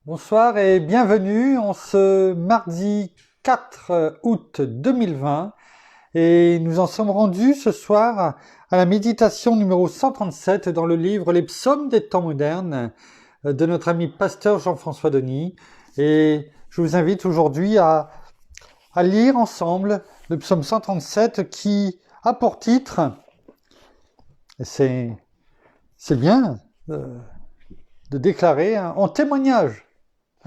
Bonsoir et bienvenue en ce mardi 4 août 2020 et nous en sommes rendus ce soir à la méditation numéro 137 dans le livre Les psaumes des temps modernes de notre ami pasteur Jean-François Denis, et je vous invite aujourd'hui à lire ensemble le psaume 137 qui a pour titre, et c'est bien de déclarer en témoignage,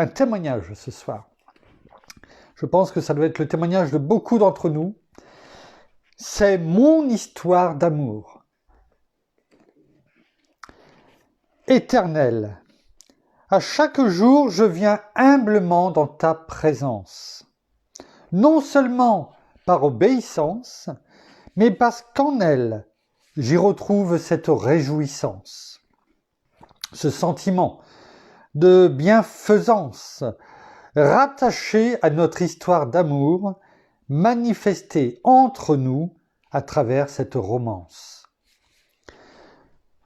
un témoignage ce soir. Je pense que ça doit être le témoignage de beaucoup d'entre nous. C'est mon histoire d'amour. Éternel, à chaque jour je viens humblement dans ta présence, non seulement par obéissance, mais parce qu'en elle, j'y retrouve cette réjouissance, ce sentiment de bienfaisance, rattaché à notre histoire d'amour, manifestée entre nous à travers cette romance.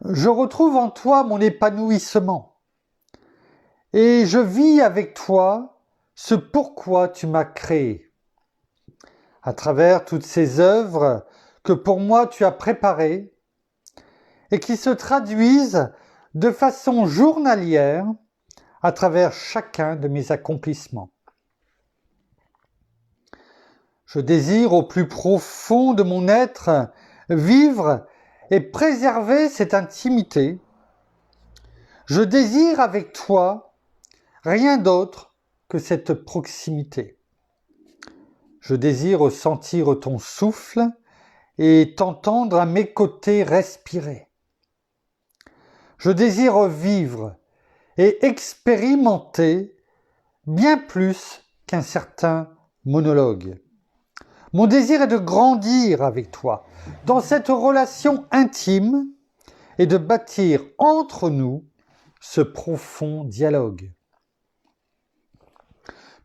Je retrouve en toi mon épanouissement, et je vis avec toi ce pourquoi tu m'as créé. À travers toutes ces œuvres que pour moi tu as préparées, et qui se traduisent de façon journalière à travers chacun de mes accomplissements. Je désire au plus profond de mon être vivre et préserver cette intimité. Je désire avec toi rien d'autre que cette proximité. Je désire sentir ton souffle et t'entendre à mes côtés respirer. Je désire vivre et expérimenter bien plus qu'un certain monologue. Mon désir est de grandir avec toi dans cette relation intime et de bâtir entre nous ce profond dialogue.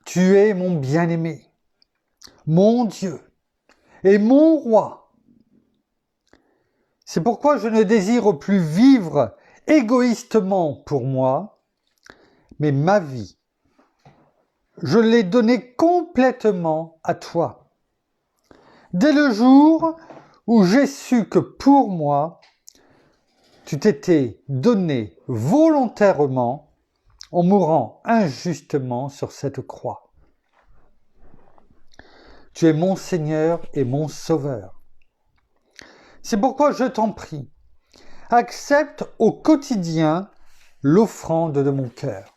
Tu es mon bien-aimé, mon Dieu et mon roi. C'est pourquoi je ne désire plus vivre égoïstement pour moi, mais ma vie, je l'ai donnée complètement à toi. Dès le jour où j'ai su que pour moi, tu t'étais donné volontairement en mourant injustement sur cette croix. Tu es mon Seigneur et mon Sauveur. C'est pourquoi je t'en prie, accepte au quotidien l'offrande de mon cœur.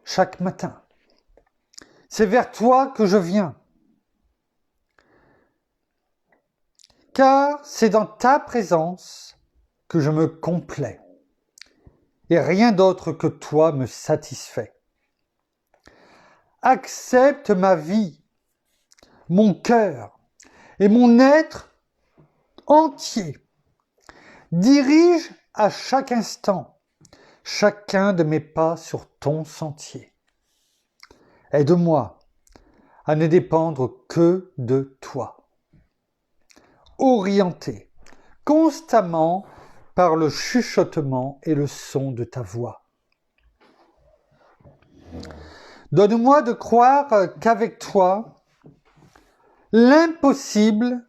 Chaque matin, c'est vers toi que je viens. Car c'est dans ta présence que je me complais, et rien d'autre que toi me satisfait. Accepte ma vie, mon cœur et mon être entier. Dirige à chaque instant chacun de mes pas sur ton sentier. Aide-moi à ne dépendre que de toi. Orienté constamment par le chuchotement et le son de ta voix. Donne-moi de croire qu'avec toi, l'impossible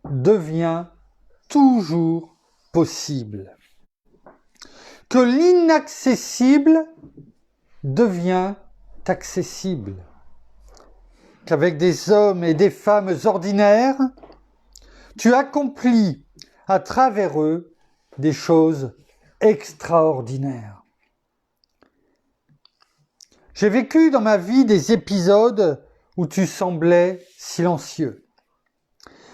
devient toujours possible. Que l'inaccessible devient accessible. Qu'avec des hommes et des femmes ordinaires, tu accomplis à travers eux des choses extraordinaires. J'ai vécu dans ma vie des épisodes où tu semblais silencieux.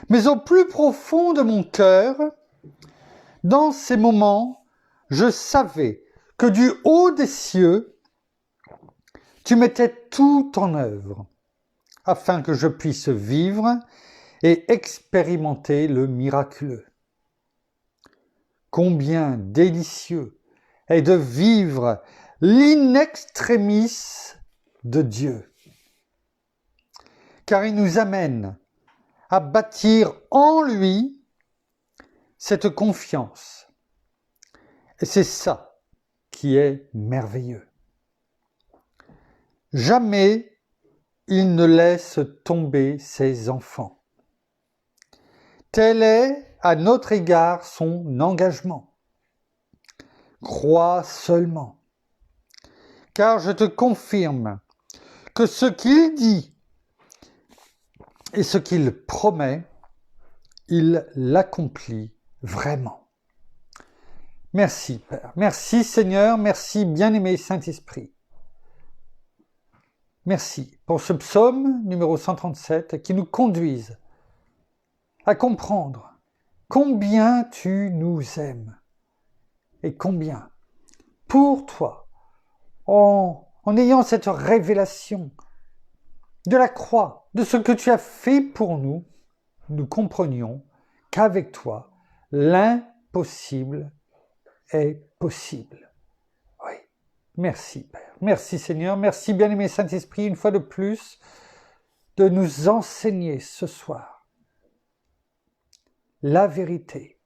Mais au plus profond de mon cœur, dans ces moments, je savais que du haut des cieux, tu mettais tout en œuvre afin que je puisse vivre et expérimenter le miraculeux. Combien délicieux est de vivre l'in extremis de Dieu, car il nous amène à bâtir en lui cette confiance. Et c'est ça qui est merveilleux. Jamais il ne laisse tomber ses enfants. Tel est à notre égard son engagement. Crois seulement, car je te confirme que ce qu'il dit et ce qu'il promet, il l'accomplit vraiment. Merci Père, merci Seigneur, merci bien-aimé Saint-Esprit. Merci pour ce psaume numéro 137 qui nous conduise à comprendre combien tu nous aimes et combien, pour toi, en ayant cette révélation de la croix, de ce que tu as fait pour nous, nous comprenions qu'avec toi, l'impossible est possible. Oui, merci Père, merci Seigneur, merci bien-aimé Saint-Esprit, une fois de plus, de nous enseigner ce soir la vérité,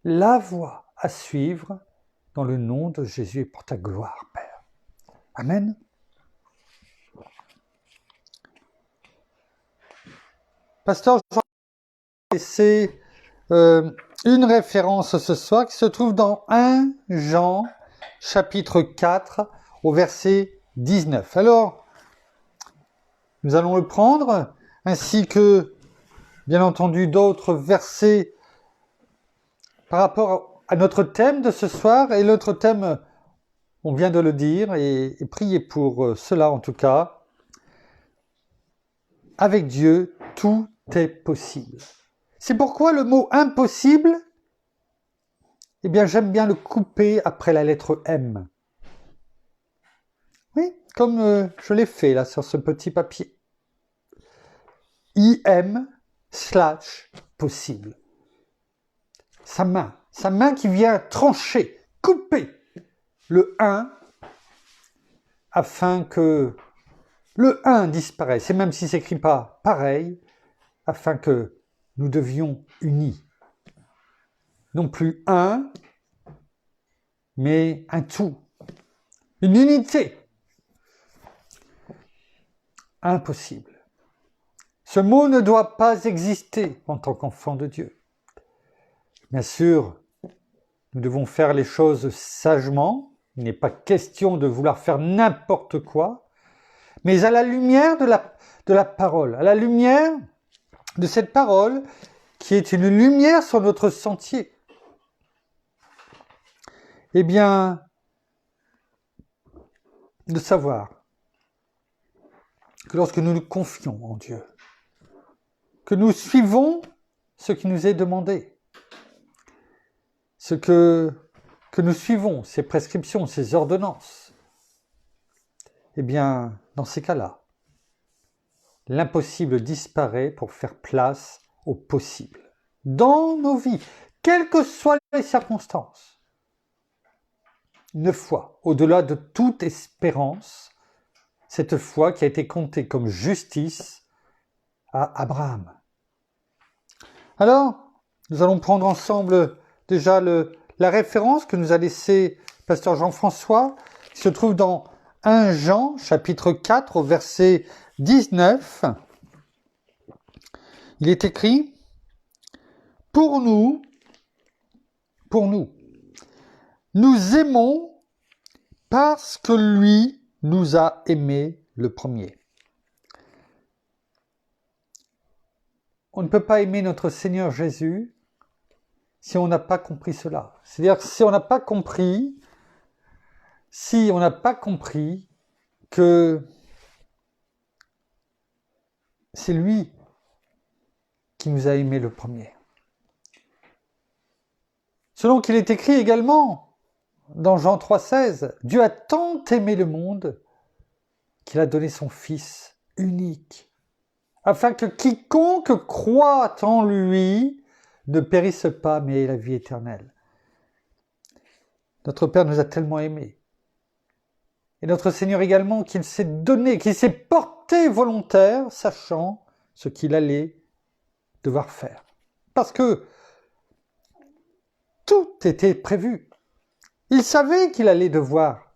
la voie à suivre dans le nom de Jésus et pour ta gloire, Père. Amen. Pasteur Jean, c'est une référence ce soir qui se trouve dans 1 Jean, chapitre 4, au verset 19. Alors, nous allons le prendre, ainsi que, bien entendu, d'autres versets par rapport à notre thème de ce soir. Et l'autre thème, on vient de le dire, et priez pour cela en tout cas. Avec Dieu, tout est possible. C'est pourquoi le mot impossible, eh bien j'aime bien le couper après la lettre M. Oui, comme je l'ai fait là sur ce petit papier. IM/possible. Sa main qui vient trancher, couper le 1 afin que le 1 disparaisse, et même si c'est écrit pas pareil, afin que nous devions unis. Non plus un, mais un tout. Une unité. Impossible. Ce mot ne doit pas exister en tant qu'enfant de Dieu. Bien sûr, nous devons faire les choses sagement. Il n'est pas question de vouloir faire n'importe quoi, mais à la lumière de la parole, à la lumière de cette parole qui est une lumière sur notre sentier. Eh bien, de savoir que lorsque nous nous confions en Dieu, que nous suivons ce qui nous est demandé, ce que nous suivons, ces prescriptions, ces ordonnances, eh bien, dans ces cas-là, l'impossible disparaît pour faire place au possible. Dans nos vies, quelles que soient les circonstances, une foi, au-delà de toute espérance, cette foi qui a été comptée comme justice à Abraham. Alors, nous allons prendre ensemble déjà la référence que nous a laissée pasteur Jean-François, qui se trouve dans 1 Jean, chapitre 4, au verset 19. Il est écrit « Pour nous, nous aimons parce que lui nous a aimés le premier. » On ne peut pas aimer notre Seigneur Jésus si on n'a pas compris cela. C'est-à-dire si on n'a pas compris que c'est lui qui nous a aimés le premier. Selon qu'il est écrit également dans Jean 3,16, Dieu a tant aimé le monde qu'il a donné son Fils unique, afin que quiconque croit en lui ne périsse pas, mais ait la vie éternelle. Notre Père nous a tellement aimés. Et notre Seigneur également, qu'il s'est donné, qu'il s'est porté volontaire, sachant ce qu'il allait devoir faire. Parce que tout était prévu. Il savait qu'il allait devoir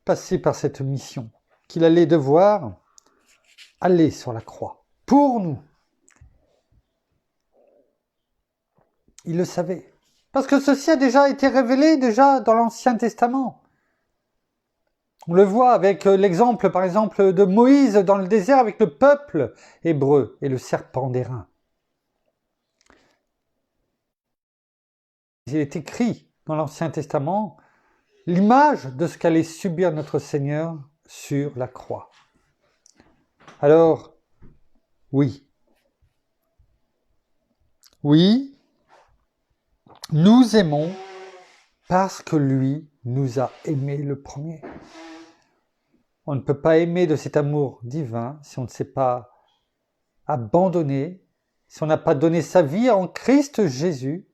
passer par cette mission, qu'il allait devoir aller sur la croix pour nous. Il le savait. Parce que ceci a déjà été révélé déjà dans l'Ancien Testament. On le voit avec l'exemple, par exemple, de Moïse dans le désert avec le peuple hébreu et le serpent d'airain. Il est écrit dans l'Ancien Testament l'image de ce qu'allait subir notre Seigneur sur la croix. Alors, oui, nous aimons parce que lui nous a aimés le premier. On ne peut pas aimer de cet amour divin si on ne s'est pas abandonné, si on n'a pas donné sa vie en Christ Jésus,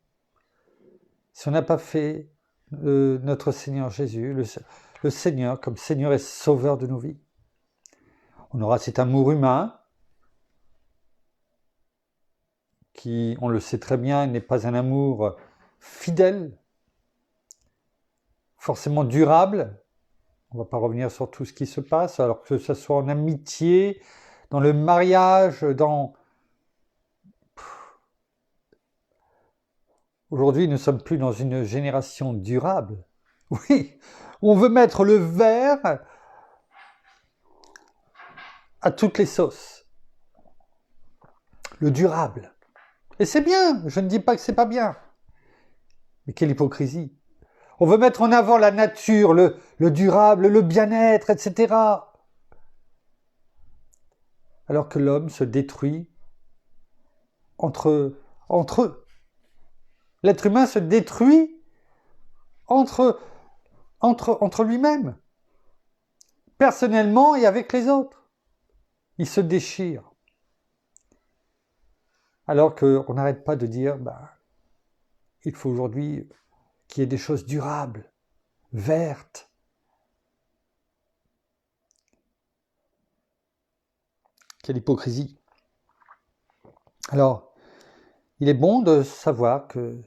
si on n'a pas fait notre Seigneur Jésus, le Seigneur comme Seigneur et Sauveur de nos vies. On aura cet amour humain qui, on le sait très bien, n'est pas un amour fidèle, forcément durable. On ne va pas revenir sur tout ce qui se passe, alors que ce soit en amitié, dans le mariage, dans... Aujourd'hui, nous ne sommes plus dans une génération durable. Oui, on veut mettre le verre à toutes les sauces. Le durable. Et c'est bien, je ne dis pas que c'est pas bien. Mais quelle hypocrisie. On veut mettre en avant la nature, le durable, le bien-être, etc. Alors que l'homme se détruit entre eux. L'être humain se détruit entre lui-même, personnellement et avec les autres. Il se déchire. Alors qu'on n'arrête pas de dire, il faut aujourd'hui qu'il y ait des choses durables, vertes. Quelle hypocrisie. Alors, il est bon de savoir que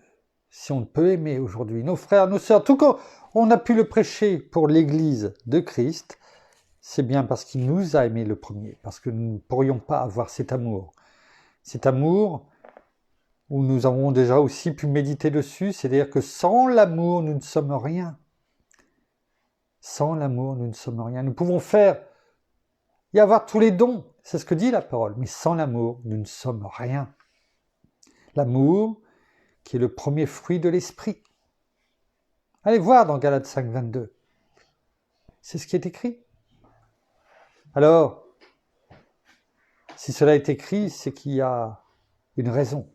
si on peut aimer aujourd'hui nos frères, nos sœurs, tout comme on a pu le prêcher pour l'Église de Christ, c'est bien parce qu'il nous a aimés le premier, parce que nous ne pourrions pas avoir cet amour. Cet amour où nous avons déjà aussi pu méditer dessus, c'est-à-dire que sans l'amour, nous ne sommes rien. Sans l'amour, nous ne sommes rien. Nous pouvons faire et avoir tous les dons, c'est ce que dit la parole, mais sans l'amour, nous ne sommes rien. L'amour qui est le premier fruit de l'esprit. Allez voir dans Galates 5, 22. C'est ce qui est écrit. Alors, si cela est écrit, c'est qu'il y a une raison.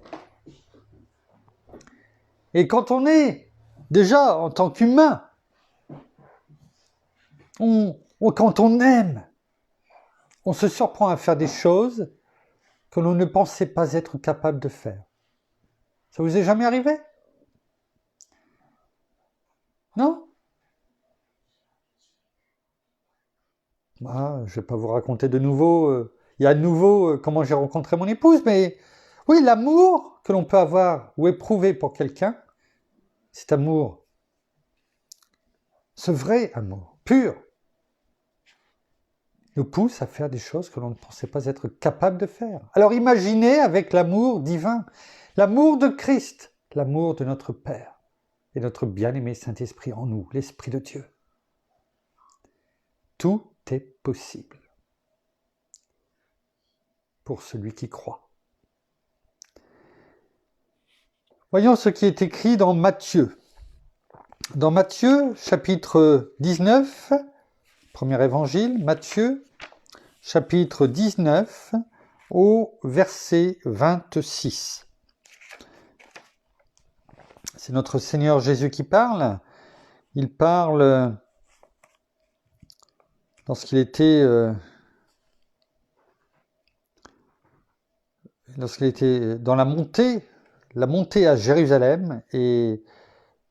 Et quand on est, déjà, en tant qu'humain, quand on aime, on se surprend à faire des choses que l'on ne pensait pas être capable de faire. Ça vous est jamais arrivé? Non? Je ne vais pas vous raconter de nouveau, il y a de nouveau comment j'ai rencontré mon épouse, mais oui, l'amour que l'on peut avoir ou éprouver pour quelqu'un, cet amour, ce vrai amour, pur, nous pousse à faire des choses que l'on ne pensait pas être capable de faire. Alors imaginez avec l'amour divin, l'amour de Christ, l'amour de notre Père et notre bien-aimé Saint-Esprit en nous, l'Esprit de Dieu. Tout est possible pour celui qui croit. Voyons ce qui est écrit dans Matthieu. Dans Matthieu, chapitre 19, premier évangile, Matthieu, chapitre 19, au verset 26. C'est notre Seigneur Jésus qui parle. Il parle lorsqu'il était dans la montée à Jérusalem, et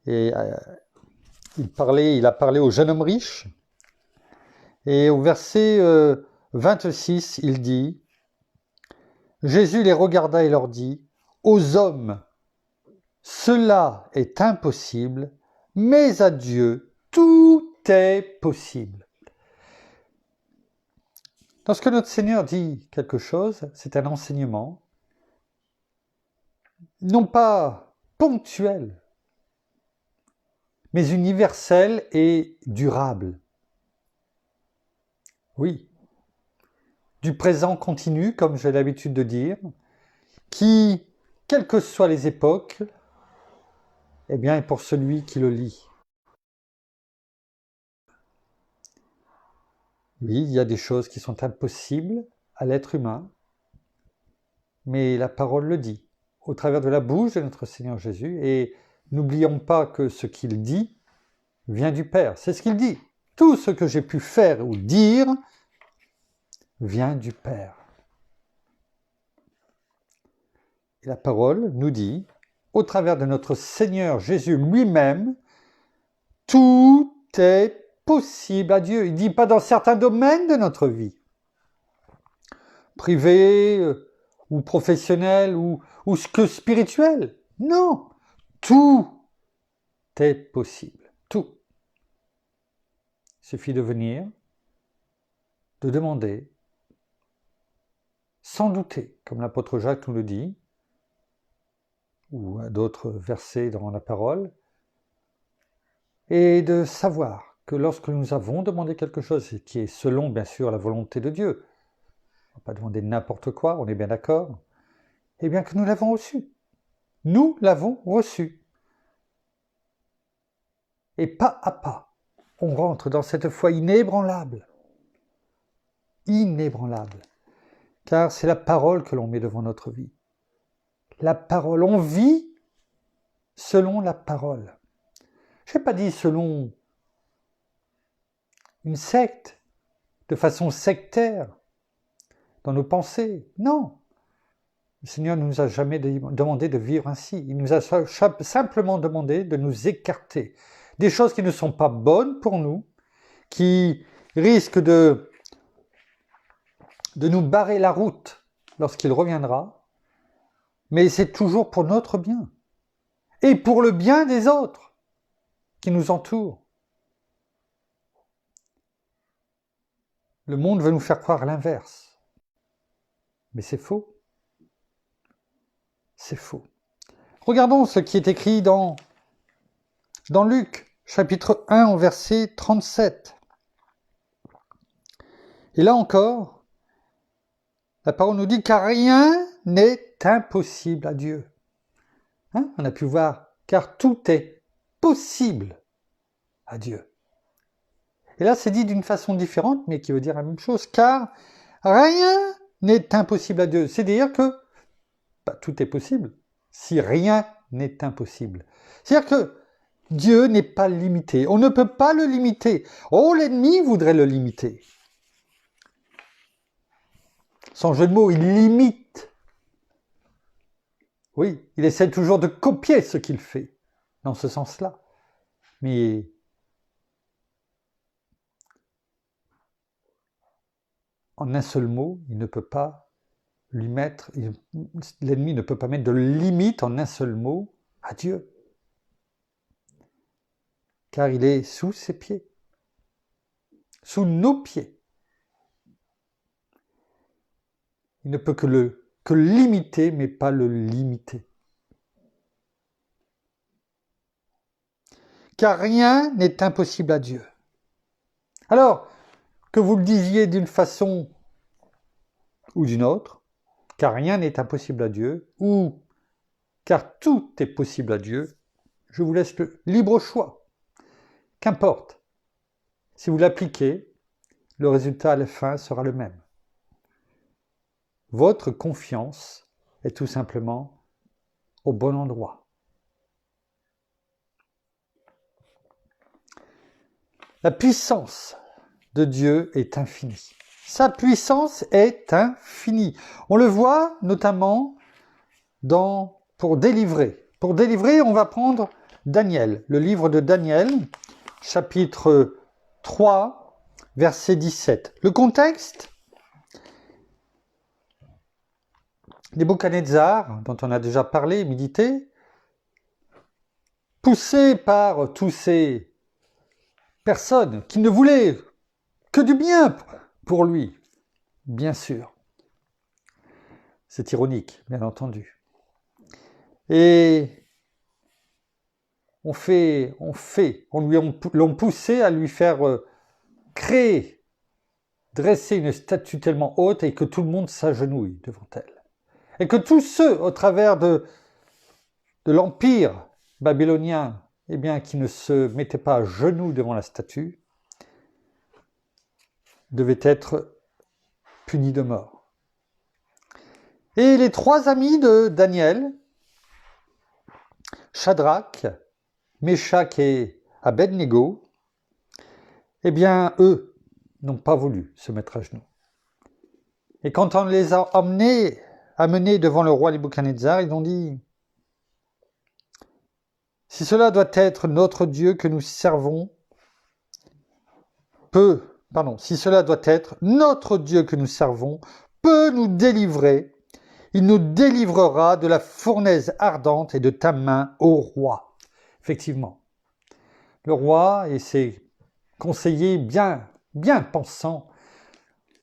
il a parlé au jeune homme riche, et au verset 26, il dit, Jésus les regarda et leur dit, aux hommes, cela est impossible, mais à Dieu, tout est possible. Lorsque notre Seigneur dit quelque chose, c'est un enseignement, non pas ponctuel, mais universel et durable. Oui, du présent continu, comme j'ai l'habitude de dire, qui, quelles que soient les époques, eh bien, est pour celui qui le lit. Oui, il y a des choses qui sont impossibles à l'être humain, mais la parole le dit, au travers de la bouche de notre Seigneur Jésus, et n'oublions pas que ce qu'il dit vient du Père. C'est ce qu'il dit. Tout ce que j'ai pu faire ou dire vient du Père. Et la parole nous dit, au travers de notre Seigneur Jésus lui-même, tout est possible à Dieu. Il ne dit pas dans certains domaines de notre vie, privé ou professionnel ou que spirituel. Non, tout est possible. Tout. Il suffit de venir, de demander, sans douter, comme l'apôtre Jacques nous le dit, ou à d'autres versets dans la parole, et de savoir que lorsque nous avons demandé quelque chose, qui est selon bien sûr la volonté de Dieu, on ne va pas demander n'importe quoi, on est bien d'accord, eh bien que nous l'avons reçu. Nous l'avons reçu. Et pas à pas, on rentre dans cette foi inébranlable. Inébranlable. Car c'est la parole que l'on met devant notre vie. La parole, on vit selon la parole. Je n'ai pas dit selon une secte, de façon sectaire, dans nos pensées. Non. Le Seigneur ne nous a jamais demandé de vivre ainsi. Il nous a simplement demandé de nous écarter des choses qui ne sont pas bonnes pour nous, qui risquent de nous barrer la route lorsqu'il reviendra, mais c'est toujours pour notre bien et pour le bien des autres qui nous entourent. Le monde veut nous faire croire l'inverse, mais c'est faux. C'est faux. Regardons ce qui est écrit dans Luc, chapitre 1, au verset 37. Et là encore, la parole nous dit « car rien n'est impossible à Dieu ». On a pu voir « car tout est possible à Dieu ». Et là, c'est dit d'une façon différente, mais qui veut dire la même chose, car rien n'est impossible à Dieu. C'est-à-dire que tout est possible si rien n'est impossible. C'est-à-dire que Dieu n'est pas limité. On ne peut pas le limiter. Oh, l'ennemi voudrait le limiter. Sans jeu de mots, il limite. Oui, il essaie toujours de copier ce qu'il fait, dans ce sens-là. Mais en un seul mot, il ne peut pas lui mettre, l'ennemi ne peut pas mettre de limite en un seul mot à Dieu. Car il est sous ses pieds, sous nos pieds. Il ne peut que limiter, mais pas le limiter. Car rien n'est impossible à Dieu. Alors, que vous le disiez d'une façon ou d'une autre, car rien n'est impossible à Dieu, ou car tout est possible à Dieu, je vous laisse le libre choix. Qu'importe. Si vous l'appliquez, le résultat à la fin sera le même. Votre confiance est tout simplement au bon endroit. La puissance de Dieu est infinie. Sa puissance est infinie. On le voit notamment pour délivrer. Pour délivrer, on va prendre Daniel, le livre de Daniel, chapitre 3, verset 17. Le contexte, Nebuchadnezzar, dont on a déjà parlé et médité, poussé par tous ces personnes qui ne voulaient que du bien pour lui, bien sûr. C'est ironique, bien entendu. Et on l'ont poussé à lui faire créer, dresser une statue tellement haute et que tout le monde s'agenouille devant elle. Et que tous ceux, au travers de l'empire babylonien, eh bien, qui ne se mettaient pas à genoux devant la statue, devaient être punis de mort. Et les trois amis de Daniel, Shadrach, Meshach et Abednego, eh bien, eux n'ont pas voulu se mettre à genoux. Et quand on les a amenés devant le roi Nebuchadnezzar, ils ont dit « Si cela doit être notre Dieu que nous servons, si cela doit être notre Dieu que nous servons, peut nous délivrer, il nous délivrera de la fournaise ardente et de ta main, ô roi. » Effectivement, le roi et ses conseillers bien pensants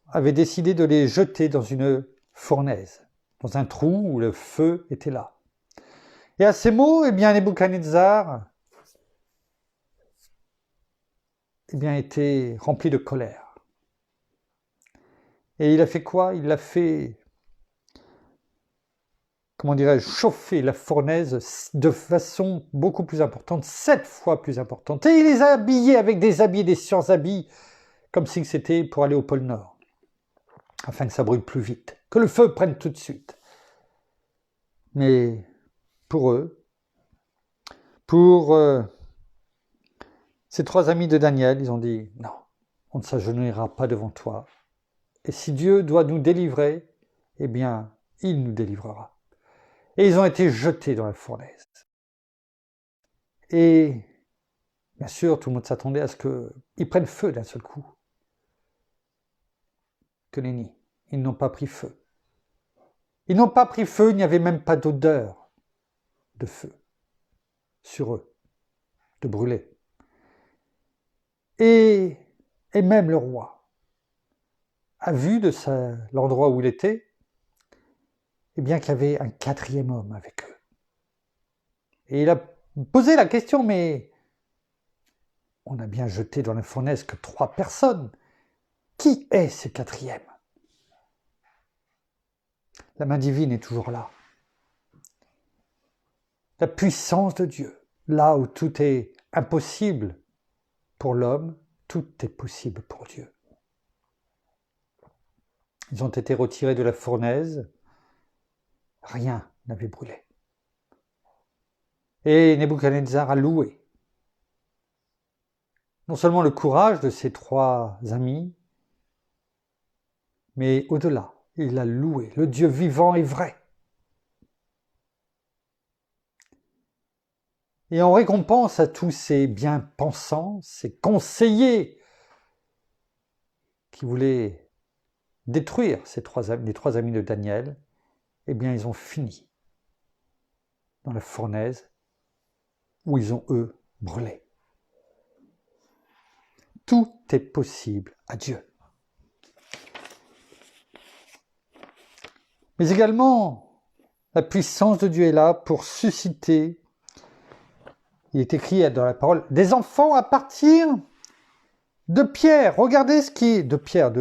avaient décidé de les jeter dans une fournaise, dans un trou où le feu était là. Et à ces mots, eh bien, Nebuchadnezzar était rempli de colère. Et il a fait quoi? Il l'a fait, chauffer la fournaise de façon beaucoup plus importante, 7 fois plus importante. Et il les a habillés avec des habits, des surhabits, comme si c'était pour aller au pôle Nord, afin que ça brûle plus vite, que le feu prenne tout de suite. Mais pour eux, ces trois amis de Daniel, ils ont dit « Non, on ne s'agenouillera pas devant toi. Et si Dieu doit nous délivrer, eh bien, il nous délivrera. » Et ils ont été jetés dans la fournaise. Et bien sûr, tout le monde s'attendait à ce qu'ils prennent feu d'un seul coup. Que nenni, ils n'ont pas pris feu. Ils n'ont pas pris feu, il n'y avait même pas d'odeur de feu sur eux, de brûler. Et même le roi a vu de l'endroit où il était, eh bien qu'il y avait un quatrième homme avec eux. Et il a posé la question, mais on a bien jeté dans la fournaise que 3 personnes. Qui est ce quatrième? La main divine est toujours là. La puissance de Dieu, là où tout est impossible pour l'homme, tout est possible pour Dieu. Ils ont été retirés de la fournaise, rien n'avait brûlé. Et Nebuchadnezzar a loué non seulement le courage de ses 3 amis, mais au-delà, il a loué le Dieu vivant et vrai. Et en récompense à tous ces bien-pensants, ces conseillers qui voulaient détruire les 3 amis de Daniel, eh bien ils ont fini dans la fournaise où ils ont, eux, brûlé. Tout est possible à Dieu. Mais également, la puissance de Dieu est là pour susciter, il est écrit dans la parole, des enfants à partir de Pierre. Regardez ce qui est de Pierre,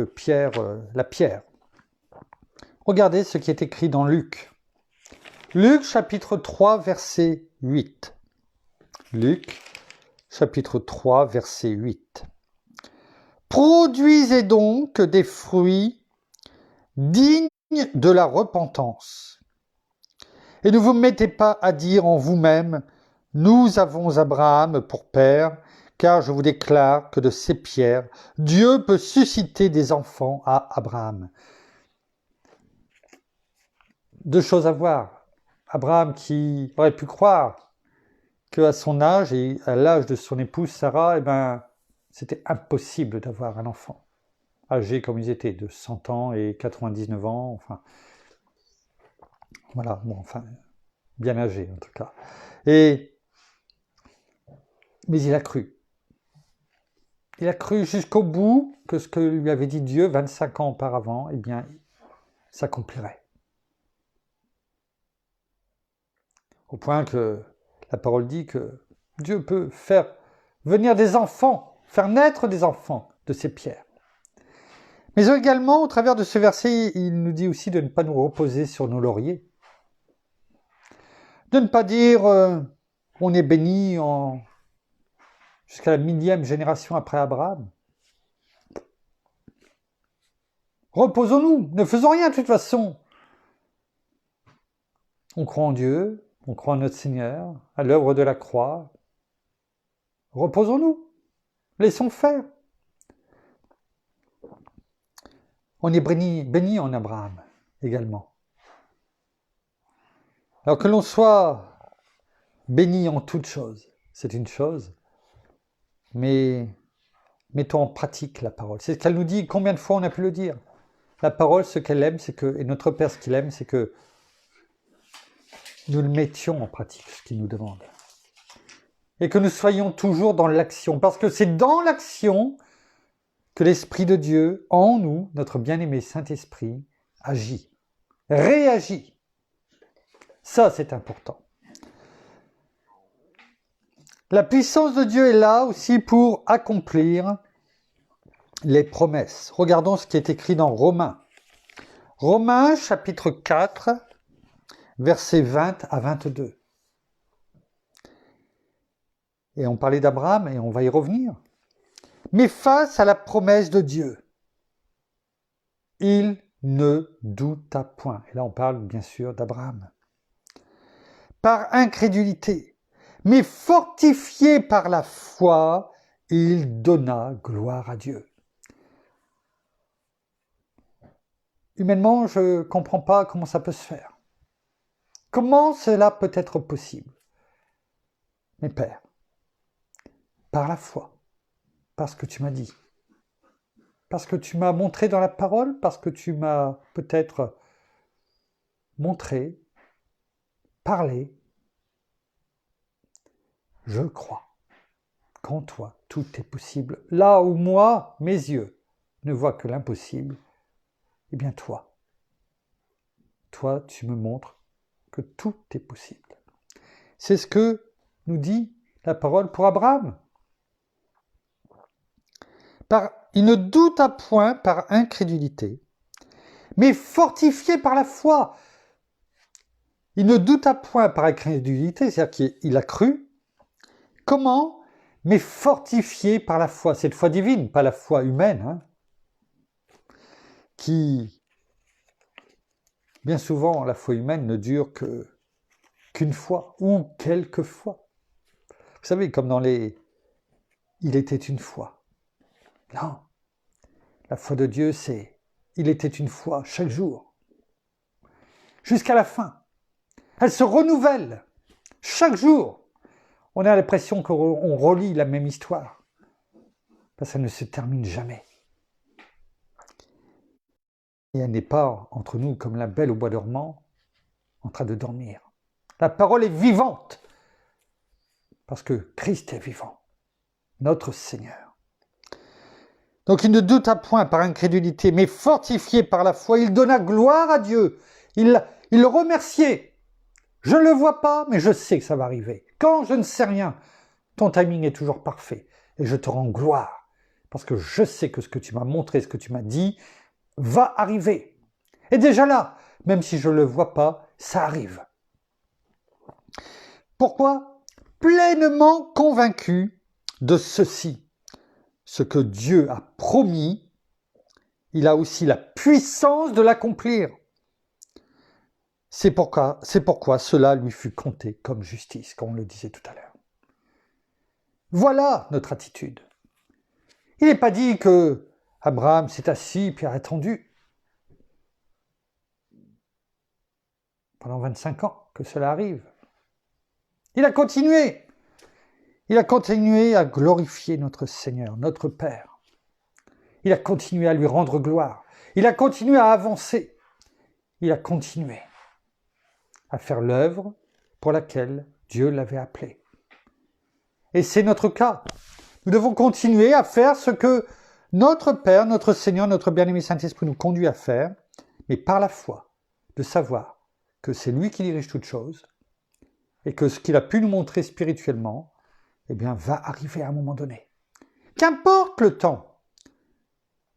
la pierre. Regardez ce qui est écrit dans Luc. Luc chapitre 3, verset 8. Luc chapitre 3, verset 8. Produisez donc des fruits dignes de la repentance. Et ne vous mettez pas à dire en vous-même, nous avons Abraham pour père, car je vous déclare que de ces pierres, Dieu peut susciter des enfants à Abraham. 2 choses à voir. Abraham qui aurait pu croire qu'à son âge et à l'âge de son épouse Sarah, c'était impossible d'avoir un enfant. Âgés comme ils étaient, de 100 ans et 99 ans, bien âgés en tout cas. Et Mais il a cru. Il a cru jusqu'au bout que ce que lui avait dit Dieu 25 ans auparavant, eh bien, s'accomplirait. Au point que la parole dit que Dieu peut faire venir des enfants, faire naître des enfants de ces pierres. Mais également, au travers de ce verset, il nous dit aussi de ne pas nous reposer sur nos lauriers. De ne pas dire on est béni jusqu'à la 1000e génération après Abraham. Reposons-nous, ne faisons rien de toute façon. On croit en Dieu, on croit en notre Seigneur, à l'œuvre de la croix. Reposons-nous, laissons faire. On est béni en Abraham également. Alors que l'on soit béni en toutes choses, c'est une chose, mais mettons en pratique la parole. C'est ce qu'elle nous dit, combien de fois on a pu le dire. La parole, ce qu'elle aime, c'est que, et notre Père, ce qu'il aime, c'est que nous le mettions en pratique, ce qu'il nous demande. Et que nous soyons toujours dans l'action, parce que c'est dans l'action que l'Esprit de Dieu, en nous, notre bien-aimé Saint-Esprit, agit, réagit. Ça, c'est important. La puissance de Dieu est là aussi pour accomplir les promesses. Regardons ce qui est écrit dans Romains. Romains, chapitre 4, versets 20 à 22. Et on parlait d'Abraham et on va y revenir. Mais face à la promesse de Dieu, il ne douta point. Et là, on parle bien sûr d'Abraham. Par incrédulité, mais fortifié par la foi, il donna gloire à Dieu. Humainement, je ne comprends pas comment ça peut se faire. Comment cela peut être possible? Mais Père, par la foi, parce que tu m'as dit, parce que tu m'as montré dans la parole, parce que tu m'as peut-être montré, parlé, je crois qu'en toi, tout est possible. Là où moi, mes yeux, ne voient que l'impossible, eh bien toi, tu me montres que tout est possible. C'est ce que nous dit la parole pour Abraham. Il ne douta point par incrédulité, mais fortifié par la foi. Il ne douta point par incrédulité, c'est-à-dire qu'il a cru. Comment? Mais fortifié par la foi. Cette foi divine, pas la foi humaine, hein, qui, bien souvent, la foi humaine ne dure qu'une fois ou quelques fois. Vous savez, comme dans les « Il était une fois ». Non, la foi de Dieu, c'est « Il était une fois » chaque jour, jusqu'à la fin. Elle se renouvelle chaque jour. On a l'impression qu'on relit la même histoire, parce qu'elle ne se termine jamais. Et elle n'est pas entre nous comme la belle au bois dormant, en train de dormir. La parole est vivante, parce que Christ est vivant, notre Seigneur. Donc il ne douta point par incrédulité, mais fortifié par la foi, il donna gloire à Dieu. Il le remerciait. Je ne le vois pas, mais je sais que ça va arriver. Quand je ne sais rien, ton timing est toujours parfait. Et je te rends gloire, parce que je sais que ce que tu m'as montré, ce que tu m'as dit, va arriver. Et déjà là, même si je ne le vois pas, ça arrive. Pourquoi? Pleinement convaincu de ceci. Ce que Dieu a promis, il a aussi la puissance de l'accomplir. C'est pourquoi cela lui fut compté comme justice, comme on le disait tout à l'heure. Voilà notre attitude. Il n'est pas dit que Abraham s'est assis puis a attendu pendant 25 ans que cela arrive. Il a continué. Il a continué à glorifier notre Seigneur, notre Père. Il a continué à lui rendre gloire. Il a continué à avancer. Il a continué à faire l'œuvre pour laquelle Dieu l'avait appelé. Et c'est notre cas. Nous devons continuer à faire ce que notre Père, notre Seigneur, notre bien-aimé Saint-Esprit nous conduit à faire, mais par la foi, de savoir que c'est lui qui dirige toutes choses et que ce qu'il a pu nous montrer spirituellement, eh bien, va arriver à un moment donné. Qu'importe le temps,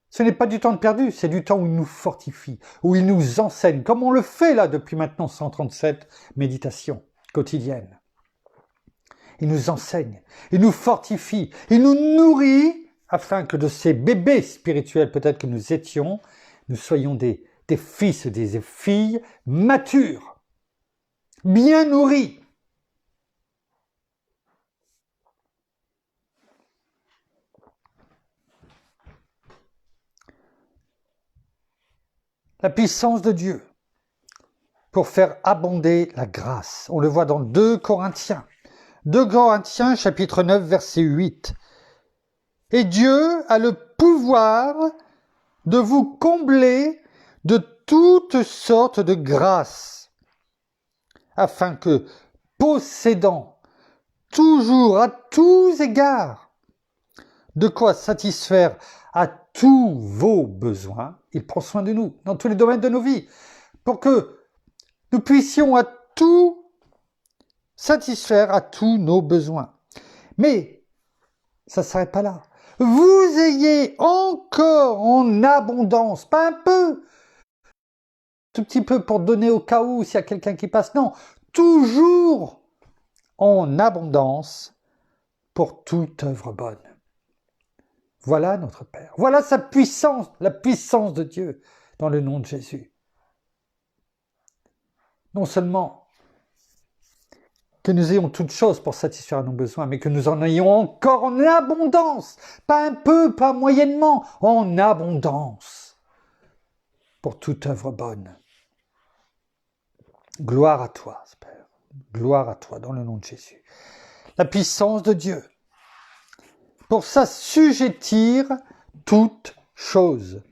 ce n'est pas du temps perdu, c'est du temps où il nous fortifie, où il nous enseigne, comme on le fait là depuis maintenant 137 méditations quotidiennes. Il nous enseigne, il nous fortifie, il nous nourrit, afin que de ces bébés spirituels peut-être que nous étions, nous soyons des fils et des filles matures, bien nourris. La puissance de Dieu pour faire abonder la grâce. On le voit dans 2 Corinthiens. 2 Corinthiens chapitre 9 verset 8. Et Dieu a le pouvoir de vous combler de toutes sortes de grâces, afin que, possédant toujours à tous égards de quoi satisfaire à tous vos besoins, il prend soin de nous dans tous les domaines de nos vies, pour que nous puissions à tout satisfaire à tous nos besoins. Mais ça ne s'arrête pas là. Vous ayez encore en abondance, pas un peu, tout petit peu pour donner au cas où s'il y a quelqu'un qui passe, non, toujours en abondance pour toute œuvre bonne. Voilà notre Père. Voilà sa puissance, la puissance de Dieu dans le nom de Jésus. Non seulement que nous ayons toutes choses pour satisfaire nos besoins, mais que nous en ayons encore en abondance. Pas un peu, pas moyennement, en abondance. Pour toute œuvre bonne. Gloire à toi, Père. Gloire à toi, dans le nom de Jésus. La puissance de Dieu. Pour s'assujettir toutes choses.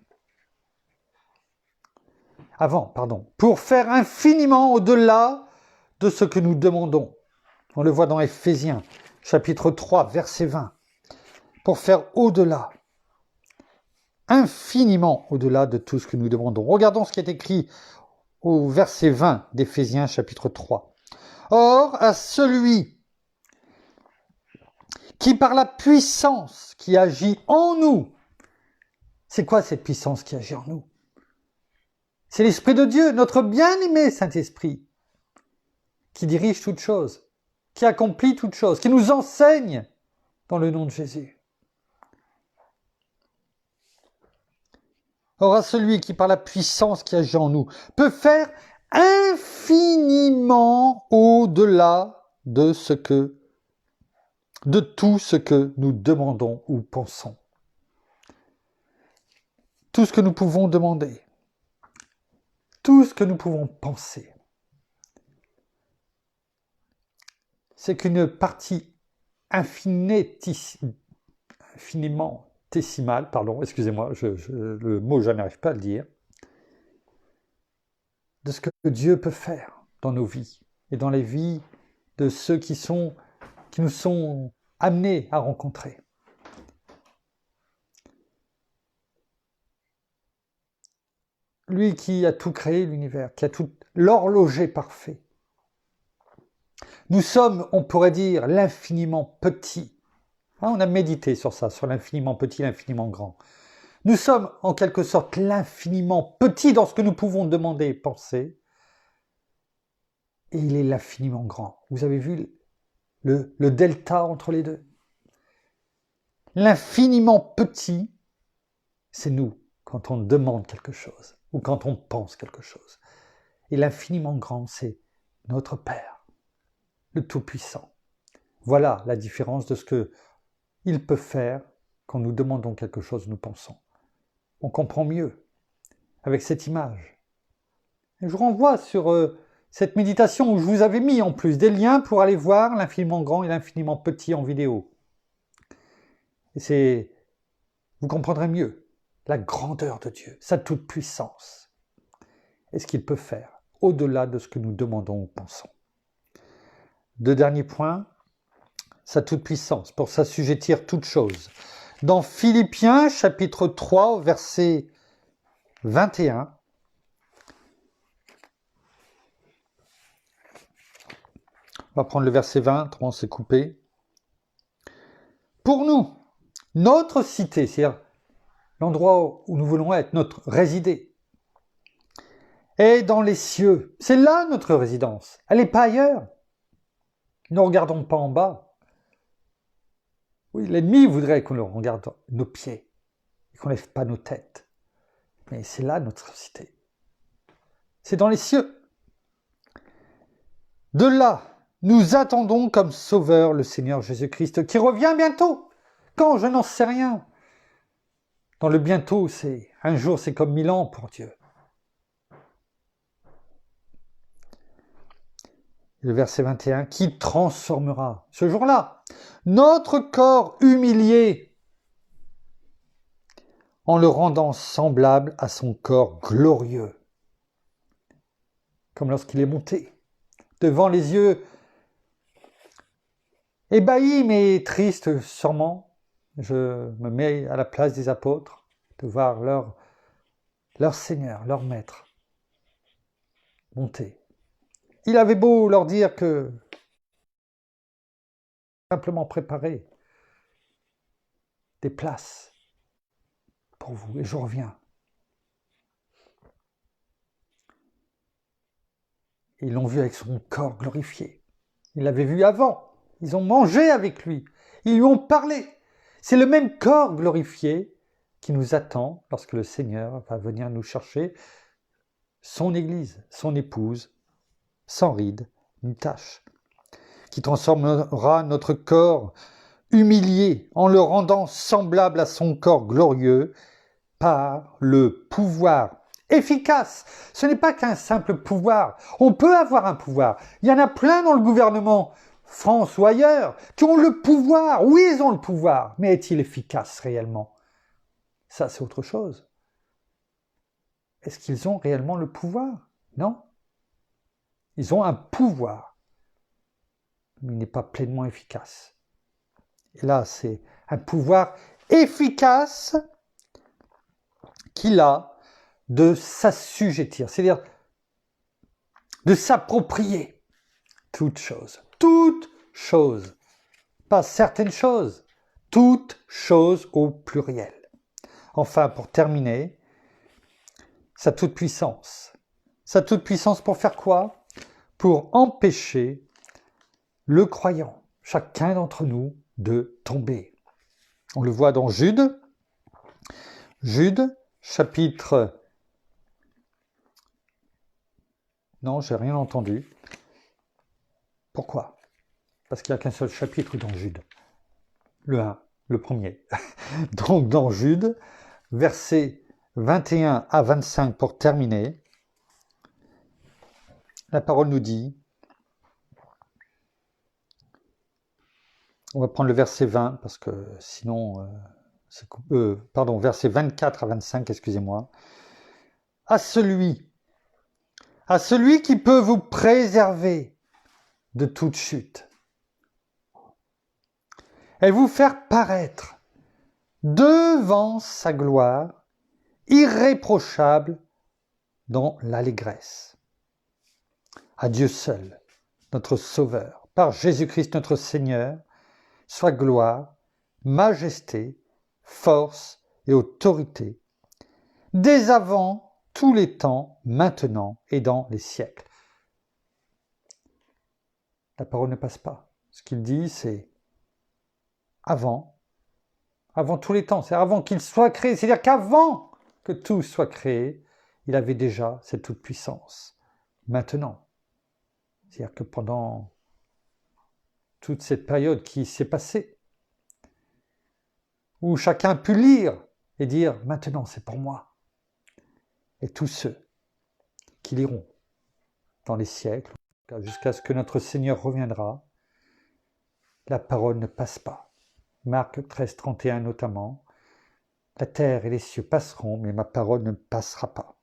Pour faire infiniment au-delà de ce que nous demandons. On le voit dans Éphésiens, chapitre 3, verset 20. Pour faire au-delà, infiniment au-delà de tout ce que nous demandons. Regardons ce qui est écrit au verset 20 d'Éphésiens, chapitre 3. Or, à celui qui par la puissance qui agit en nous, c'est quoi cette puissance qui agit en nous? C'est l'Esprit de Dieu, notre bien-aimé Saint-Esprit, qui dirige toutes choses, qui accomplit toutes choses, qui nous enseigne dans le nom de Jésus. Or à celui qui par la puissance qui agit en nous peut faire infiniment au-delà de tout ce que nous demandons ou pensons. Tout ce que nous pouvons demander, tout ce que nous pouvons penser. C'est qu'une partie infiniment décimale, excusez-moi, le mot je n'arrive pas à le dire, de ce que Dieu peut faire dans nos vies et dans les vies de ceux qui nous sont amenés à rencontrer. Lui qui a tout créé, l'univers, qui a tout l'horloger parfait. Nous sommes, on pourrait dire, l'infiniment petit. On a médité sur ça, sur l'infiniment petit, l'infiniment grand. Nous sommes en quelque sorte l'infiniment petit dans ce que nous pouvons demander et penser. Et il est l'infiniment grand. Vous avez vu le delta entre les deux? L'infiniment petit, c'est nous, quand on demande quelque chose, ou quand on pense quelque chose. Et l'infiniment grand, c'est notre Père, le Tout-Puissant. Voilà la différence de ce qu'il peut faire quand nous demandons quelque chose, nous pensons. On comprend mieux avec cette image. Et je renvoie sur cette méditation où je vous avais mis en plus des liens pour aller voir l'infiniment grand et l'infiniment petit en vidéo. Et vous comprendrez mieux la grandeur de Dieu, sa toute-puissance et ce qu'il peut faire au-delà de ce que nous demandons ou pensons. 2 derniers points. sa toute-puissance, pour s'assujettir toutes choses. Dans Philippiens, chapitre 3, verset 21, on va prendre le verset 20, on s'est coupé. Pour nous, notre cité, c'est-à-dire l'endroit où nous voulons être, notre résidé, est dans les cieux. C'est là notre résidence. Elle n'est pas ailleurs. Ne regardons pas en bas. Oui, l'ennemi voudrait qu'on le regarde nos pieds et qu'on ne lève pas nos têtes. Mais c'est là notre cité. C'est dans les cieux. De là, nous attendons comme sauveur le Seigneur Jésus-Christ qui revient bientôt. Quand? Je n'en sais rien. Dans le bientôt, c'est un jour, c'est comme 1000 ans pour Dieu. Le verset 21, qui transformera ce jour-là notre corps humilié en le rendant semblable à son corps glorieux, comme lorsqu'il est monté, devant les yeux ébahis mais tristes sûrement. Je me mets à la place des apôtres, de voir leur Seigneur, leur Maître, monter. Il avait beau leur dire que simplement préparer des places pour vous, et je reviens. Ils l'ont vu avec son corps glorifié. Ils l'avaient vu avant. Ils ont mangé avec lui. Ils lui ont parlé. C'est le même corps glorifié qui nous attend lorsque le Seigneur va venir nous chercher son Église, son épouse, sans ride ni tache, qui transformera notre corps humilié en le rendant semblable à son corps glorieux par le pouvoir efficace. Ce n'est pas qu'un simple pouvoir. On peut avoir un pouvoir. Il y en a plein dans le gouvernement, France ou ailleurs, qui ont le pouvoir. Oui, ils ont le pouvoir. Mais est-il efficace réellement? Ça, c'est autre chose. Est-ce qu'ils ont réellement le pouvoir? Non. Ils ont un pouvoir, mais il n'est pas pleinement efficace. Et là, c'est un pouvoir efficace qu'il a de s'assujettir, c'est-à-dire de s'approprier toute chose. Toute chose. Pas certaines choses. Toute chose au pluriel. Enfin, pour terminer, sa toute-puissance. Sa toute-puissance pour faire quoi? Pour empêcher le croyant, chacun d'entre nous, de tomber. On le voit dans Jude. Jude, chapitre... Non, j'ai rien entendu. Pourquoi? Parce qu'il n'y a qu'un seul chapitre dans Jude. Le 1, le premier. Donc dans Jude, versets 21 à 25 pour terminer, la parole nous dit, on va prendre le verset 20 parce que sinon, verset 24 à 25, excusez-moi. À celui qui peut vous préserver de toute chute et vous faire paraître devant sa gloire irréprochable dans l'allégresse. À Dieu seul, notre Sauveur, par Jésus-Christ notre Seigneur, soit gloire, majesté, force et autorité, dès avant tous les temps, maintenant et dans les siècles. La parole ne passe pas. Ce qu'il dit, c'est avant tous les temps, c'est avant qu'il soit créé, c'est-à-dire qu'avant que tout soit créé, il avait déjà cette toute-puissance. Maintenant, c'est-à-dire que pendant toute cette période qui s'est passée, où chacun a pu lire et dire « maintenant c'est pour moi », et tous ceux qui liront dans les siècles, jusqu'à ce que notre Seigneur reviendra, la parole ne passe pas. Marc 13, 31 notamment, « La terre et les cieux passeront, mais ma parole ne passera pas. »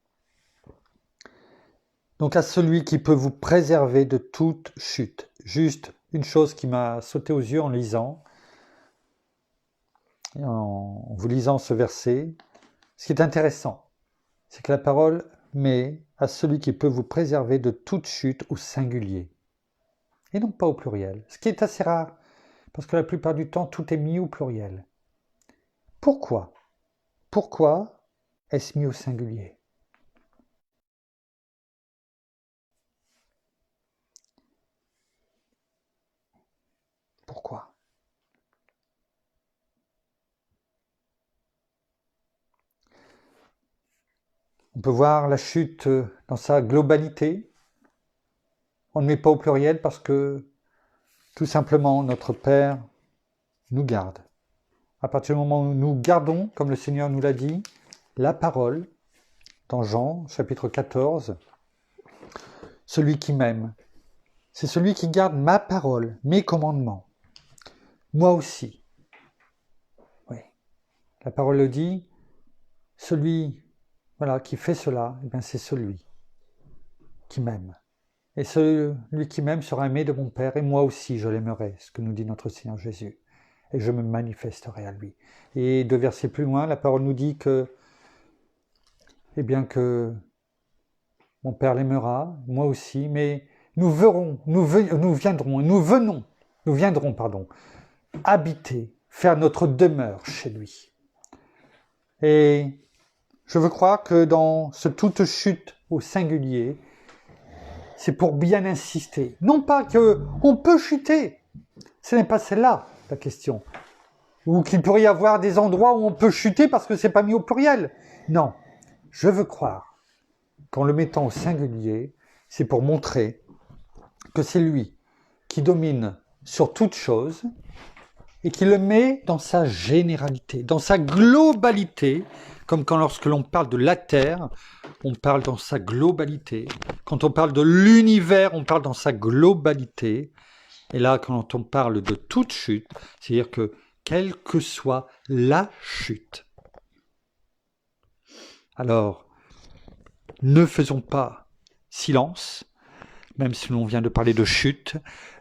Donc à celui qui peut vous préserver de toute chute, juste une chose qui m'a sauté aux yeux en lisant, et en vous lisant ce verset. Ce qui est intéressant, c'est que la parole met à celui qui peut vous préserver de toute chute au singulier, et non pas au pluriel, ce qui est assez rare, parce que la plupart du temps, tout est mis au pluriel. Pourquoi? Pourquoi est-ce mis au singulier? Pourquoi? On peut voir la chute dans sa globalité. On ne met pas au pluriel parce que, tout simplement, notre Père nous garde. À partir du moment où nous gardons, comme le Seigneur nous l'a dit, la parole, dans Jean, chapitre 14, celui qui m'aime, c'est celui qui garde ma parole, mes commandements. Moi aussi. Oui. La parole le dit, celui qui fait cela, eh bien c'est celui qui m'aime. Et celui qui m'aime sera aimé de mon Père, et moi aussi je l'aimerai, ce que nous dit notre Seigneur Jésus. Et je me manifesterai à lui. Et 2 versets plus loin, la parole nous dit que, que mon Père l'aimera, moi aussi, mais nous viendrons habiter, faire notre demeure chez lui. Et je veux croire que dans ce toute chute au singulier, c'est pour bien insister. Non pas qu'on peut chuter, ce n'est pas celle-là la question. Ou qu'il pourrait y avoir des endroits où on peut chuter parce que c'est pas mis au pluriel. Non, je veux croire qu'en le mettant au singulier, c'est pour montrer que c'est lui qui domine sur toute chose et qui le met dans sa généralité, dans sa globalité, comme lorsque l'on parle de la Terre, on parle dans sa globalité. Quand on parle de l'univers, on parle dans sa globalité. Et là, quand on parle de toute chute, c'est-à-dire que quelle que soit la chute, alors ne faisons pas silence, même si l'on vient de parler de chute,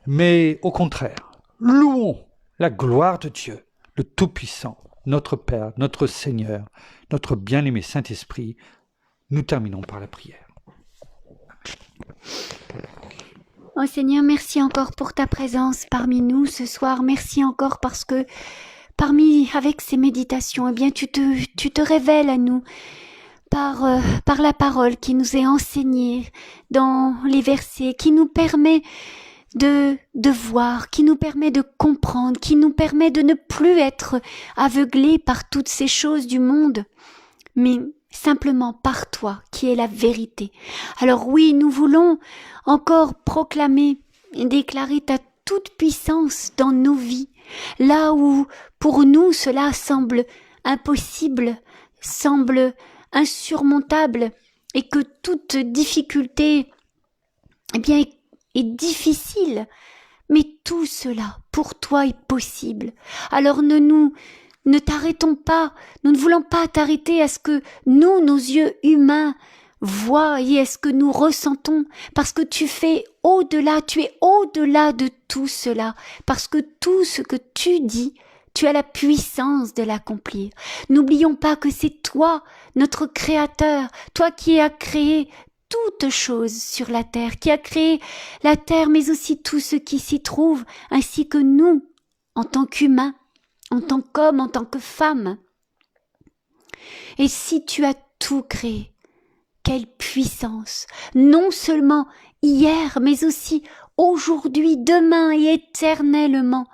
mais au contraire, louons la gloire de Dieu, le Tout-Puissant, notre Père, notre Seigneur, notre bien-aimé Saint-Esprit. Nous terminons par la prière. Oh Seigneur, merci encore pour ta présence parmi nous ce soir. Merci encore parce que avec ces méditations, eh bien, tu te révèles à nous par la parole qui nous est enseignée dans les versets, qui nous permet de voir, qui nous permet de comprendre, qui nous permet de ne plus être aveuglés par toutes ces choses du monde, mais simplement par toi qui est la vérité. Alors oui, nous voulons encore proclamer et déclarer ta toute puissance dans nos vies, là où pour nous cela semble impossible, semble insurmontable, et que toute difficulté est difficile, mais tout cela pour toi est possible. Alors ne t'arrêtons pas, nous ne voulons pas t'arrêter à ce que nos yeux humains voient et à ce que nous ressentons, parce que tu es au-delà de tout cela, parce que tout ce que tu dis, tu as la puissance de l'accomplir. N'oublions pas que c'est toi, notre Créateur, toi qui as créé toutes choses sur la terre, qui a créé la terre, mais aussi tout ce qui s'y trouve, ainsi que nous, en tant qu'humains, en tant qu'hommes, en tant que femmes. Et si tu as tout créé, quelle puissance, non seulement hier, mais aussi aujourd'hui, demain et éternellement.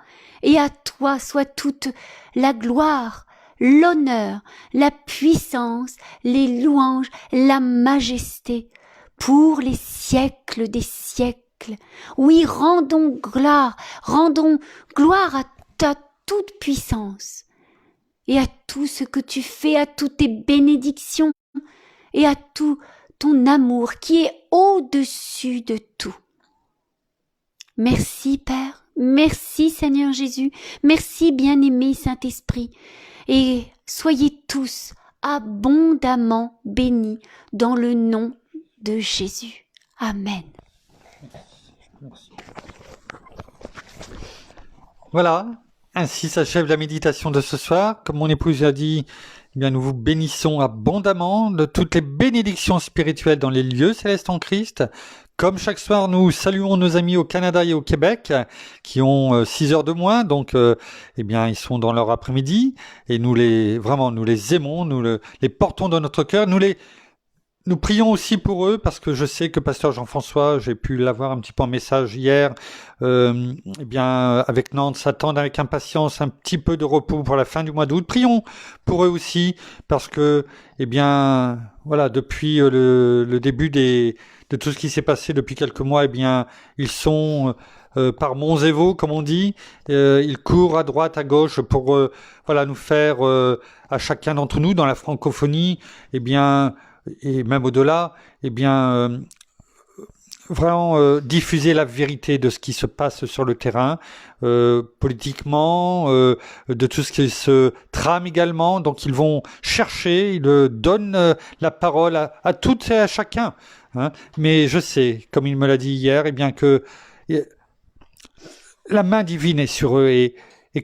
Et à toi soit toute la gloire, l'honneur, la puissance, les louanges, la majesté, pour les siècles des siècles. Oui, rendons gloire à ta toute puissance, et à tout ce que tu fais, à toutes tes bénédictions, et à tout ton amour qui est au-dessus de tout. Merci Père, merci Seigneur Jésus, merci bien-aimé Saint-Esprit, et soyez tous abondamment bénis dans le nom de Jésus. Amen. Merci. Voilà, ainsi s'achève la méditation de ce soir. Comme mon épouse a dit, eh bien, nous vous bénissons abondamment de toutes les bénédictions spirituelles dans les lieux célestes en Christ. Comme chaque soir, nous saluons nos amis au Canada et au Québec qui ont 6 heures de moins, donc eh bien ils sont dans leur après-midi et nous les aimons, les portons dans notre cœur, nous prions aussi pour eux parce que je sais que Pasteur Jean-François, j'ai pu l'avoir un petit peu en message hier, eh bien avec Nantes, s'attendent avec impatience un petit peu de repos pour la fin du mois d'août. Prions pour eux aussi parce que, eh bien, voilà, depuis le début de tout ce qui s'est passé depuis quelques mois, eh bien, ils sont par monts et vaux, comme on dit, ils courent à droite, à gauche pour, voilà, nous faire à chacun d'entre nous dans la francophonie, eh bien et même au-delà, eh bien, vraiment diffuser la vérité de ce qui se passe sur le terrain, politiquement, de tout ce qui se trame également. Donc ils vont chercher, ils donnent la parole à toutes et à chacun. Hein. Mais je sais, comme il me l'a dit hier, eh bien que la main divine est sur eux et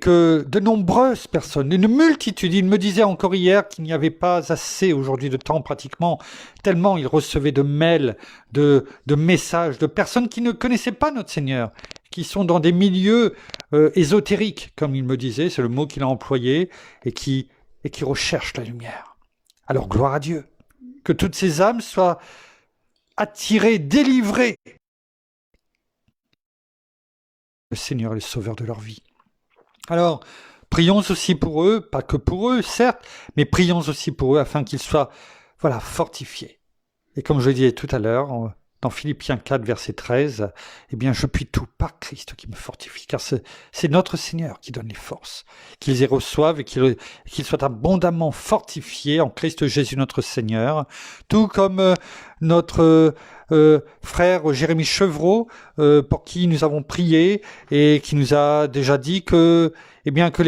que de nombreuses personnes, une multitude, il me disait encore hier qu'il n'y avait pas assez aujourd'hui de temps pratiquement, tellement il recevait de mails, de messages, de personnes qui ne connaissaient pas notre Seigneur, qui sont dans des milieux ésotériques, comme il me disait, c'est le mot qu'il a employé, et qui recherchent la lumière. Alors gloire à Dieu, que toutes ces âmes soient attirées, délivrées. Le Seigneur est le sauveur de leur vie. Alors, prions aussi pour eux, pas que pour eux, certes, mais prions aussi pour eux afin qu'ils soient, voilà, fortifiés. Et comme je le disais tout à l'heure, dans Philippiens 4, verset 13, eh bien, je puis tout par Christ qui me fortifie, car c'est notre Seigneur qui donne les forces, qu'ils y reçoivent et qu'ils soient abondamment fortifiés en Christ Jésus notre Seigneur, tout comme notre frère Jérémy Chevreau, pour qui nous avons prié et qui nous a déjà dit que, eh bien, que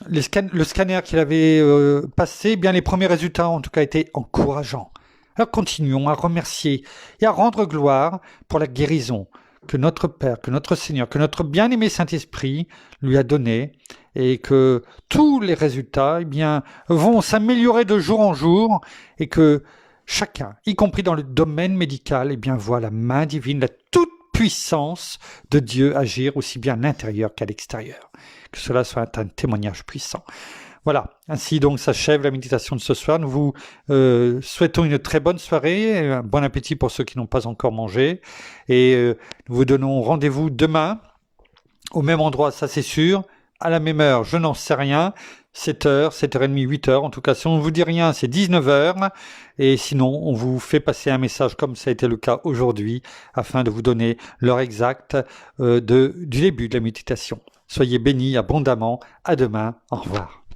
le scanner qu'il avait passé, eh bien, les premiers résultats en tout cas étaient encourageants. Alors continuons à remercier et à rendre gloire pour la guérison que notre Père, que notre Seigneur, que notre bien-aimé Saint-Esprit lui a donné et que tous les résultats, eh bien, vont s'améliorer de jour en jour et que chacun, y compris dans le domaine médical, eh bien, voit la main divine, la toute puissance de Dieu agir aussi bien à l'intérieur qu'à l'extérieur. Que cela soit un témoignage puissant. Voilà, ainsi donc s'achève la méditation de ce soir. Nous vous souhaitons une très bonne soirée, un bon appétit pour ceux qui n'ont pas encore mangé. Et nous vous donnons rendez-vous demain, au même endroit, ça c'est sûr, à la même heure, je n'en sais rien, 7h, 7h30, 8h. En tout cas, si on ne vous dit rien, c'est 19h. Et sinon, on vous fait passer un message comme ça a été le cas aujourd'hui, afin de vous donner l'heure exacte du début de la méditation. Soyez bénis abondamment. À demain. Au revoir.